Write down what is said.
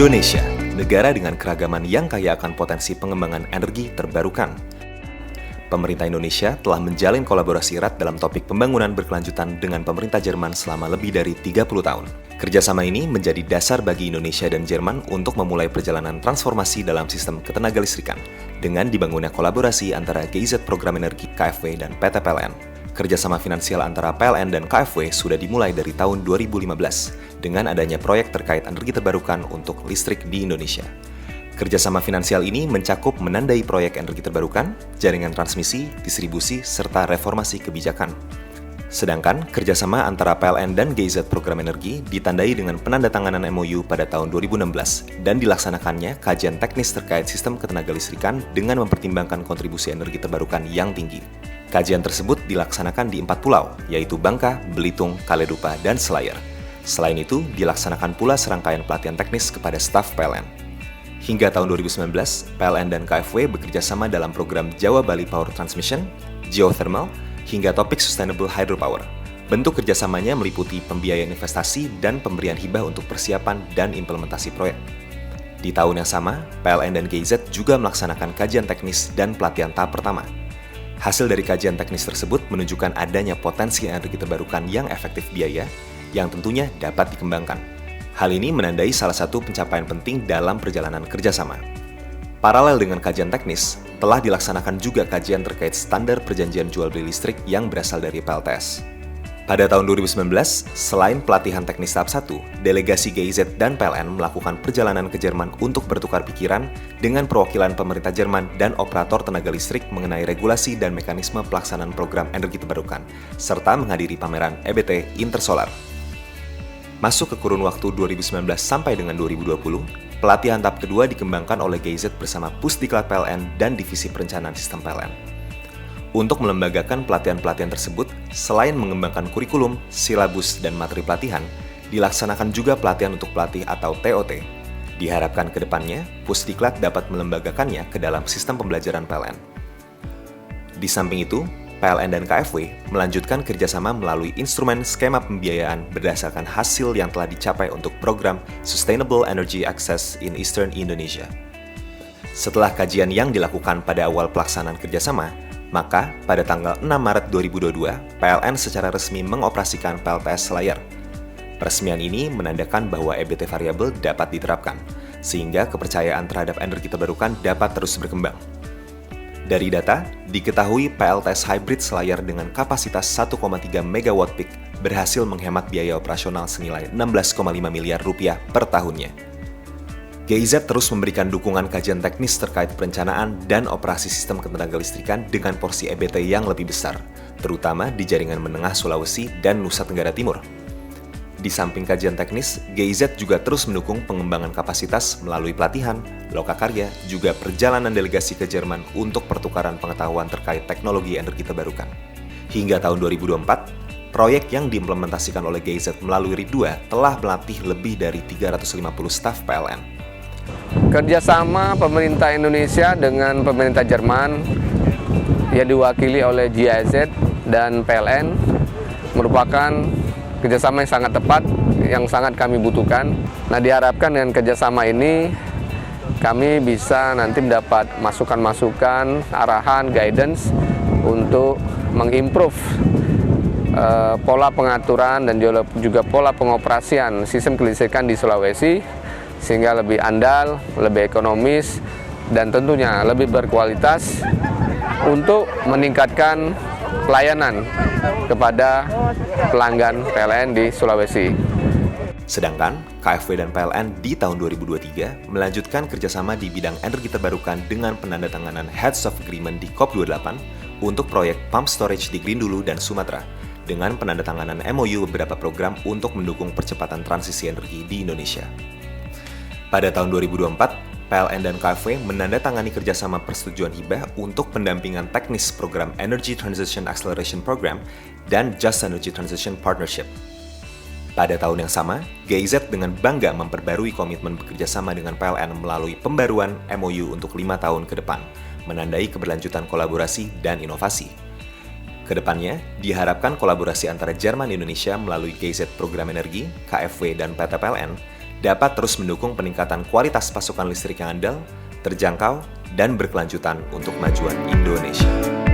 Indonesia, negara dengan keragaman yang kaya akan potensi pengembangan energi terbarukan. Pemerintah Indonesia telah menjalin kolaborasi erat dalam topik pembangunan berkelanjutan dengan pemerintah Jerman selama lebih dari 30 tahun. Kerjasama ini menjadi dasar bagi Indonesia dan Jerman untuk memulai perjalanan transformasi dalam sistem ketenagalistrikan dengan dibangunnya kolaborasi antara GIZ Program Energi KfW dan PT PLN. Kerjasama finansial antara PLN dan KfW sudah dimulai dari tahun 2015 dengan adanya proyek terkait energi terbarukan untuk listrik di Indonesia. Kerjasama finansial ini mencakup menandai proyek energi terbarukan, jaringan transmisi, distribusi, serta reformasi kebijakan. Sedangkan kerjasama antara PLN dan GIZ Program Energi ditandai dengan penandatanganan MOU pada tahun 2016 dan dilaksanakannya kajian teknis terkait sistem ketenagalistrikan dengan mempertimbangkan kontribusi energi terbarukan yang tinggi. Kajian tersebut dilaksanakan di 4 pulau, yaitu Bangka, Belitung, Kaledupa, dan Selayar. Selain itu, dilaksanakan pula serangkaian pelatihan teknis kepada staf PLN. Hingga tahun 2019, PLN dan KfW bekerjasama dalam program Jawa Bali Power Transmission, Geothermal, hingga topik Sustainable Hydropower. Bentuk kerjasamanya meliputi pembiayaan investasi dan pemberian hibah untuk persiapan dan implementasi proyek. Di tahun yang sama, PLN dan GIZ juga melaksanakan kajian teknis dan pelatihan tahap pertama. Hasil dari kajian teknis tersebut menunjukkan adanya potensi energi terbarukan yang efektif biaya, yang tentunya dapat dikembangkan. Hal ini menandai salah satu pencapaian penting dalam perjalanan kerjasama. Paralel dengan kajian teknis, telah dilaksanakan juga kajian terkait standar perjanjian jual beli listrik yang berasal dari PLTS. Pada tahun 2019, selain pelatihan teknis tahap 1, delegasi GIZ dan PLN melakukan perjalanan ke Jerman untuk bertukar pikiran dengan perwakilan pemerintah Jerman dan operator tenaga listrik mengenai regulasi dan mekanisme pelaksanaan program energi terbarukan, serta menghadiri pameran EBT Intersolar. Masuk ke kurun waktu 2019 sampai dengan 2020, pelatihan tahap kedua dikembangkan oleh GIZ bersama Pusdiklat PLN dan Divisi Perencanaan Sistem PLN. Untuk melembagakan pelatihan-pelatihan tersebut, selain mengembangkan kurikulum, silabus, dan materi pelatihan, dilaksanakan juga pelatihan untuk pelatih atau TOT. Diharapkan ke depannya, Pusdiklat dapat melembagakannya ke dalam sistem pembelajaran PLN. Di samping itu, PLN dan KfW melanjutkan kerjasama melalui instrumen skema pembiayaan berdasarkan hasil yang telah dicapai untuk program Sustainable Energy Access in Eastern Indonesia. Setelah kajian yang dilakukan pada awal pelaksanaan kerjasama, maka pada tanggal 6 Maret 2022, PLN secara resmi mengoperasikan PLTS Selayar. Peresmian ini menandakan bahwa EBT variabel dapat diterapkan, sehingga kepercayaan terhadap energi terbarukan dapat terus berkembang. Dari data, diketahui PLTS Hybrid Selayar dengan kapasitas 1,3 MW peak berhasil menghemat biaya operasional senilai 16,5 miliar rupiah per tahunnya. GIZ terus memberikan dukungan kajian teknis terkait perencanaan dan operasi sistem ketenagalistrikan dengan porsi EBT yang lebih besar, terutama di jaringan menengah Sulawesi dan Nusa Tenggara Timur. Di samping kajian teknis, GIZ juga terus mendukung pengembangan kapasitas melalui pelatihan, lokakarya, juga perjalanan delegasi ke Jerman untuk pertukaran pengetahuan terkait teknologi energi terbarukan. Hingga tahun 2024, proyek yang diimplementasikan oleh GIZ melalui RIP2 telah melatih lebih dari 350 staf PLN. Kerjasama pemerintah Indonesia dengan pemerintah Jerman yang diwakili oleh GIZ dan PLN merupakan kerjasama yang sangat tepat, yang sangat kami butuhkan. Nah, diharapkan dengan kerjasama ini kami bisa nanti mendapat masukan-masukan, arahan, guidance untuk mengimprove pola pengaturan dan juga pola pengoperasian sistem kelistrikan di Sulawesi sehingga lebih andal, lebih ekonomis, dan tentunya lebih berkualitas untuk meningkatkan pelayanan kepada pelanggan PLN di Sulawesi. Sedangkan, KfW dan PLN di tahun 2023 melanjutkan kerjasama di bidang energi terbarukan dengan penandatanganan Heads of Agreement di COP28 untuk proyek pump storage di Grindulu dan Sumatera, dengan penandatanganan MOU beberapa program untuk mendukung percepatan transisi energi di Indonesia. Pada tahun 2024, PLN dan KfW menandatangani kerjasama persetujuan hibah untuk pendampingan teknis program Energy Transition Acceleration Program dan Just Energy Transition Partnership. Pada tahun yang sama, GIZ dengan bangga memperbarui komitmen bekerjasama dengan PLN melalui pembaruan MOU untuk 5 tahun ke depan, menandai keberlanjutan kolaborasi dan inovasi. Kedepannya, diharapkan kolaborasi antara Jerman Indonesia melalui GIZ Program Energi, KfW, dan PT PLN dapat terus mendukung peningkatan kualitas pasokan listrik yang andal, terjangkau, dan berkelanjutan untuk kemajuan Indonesia.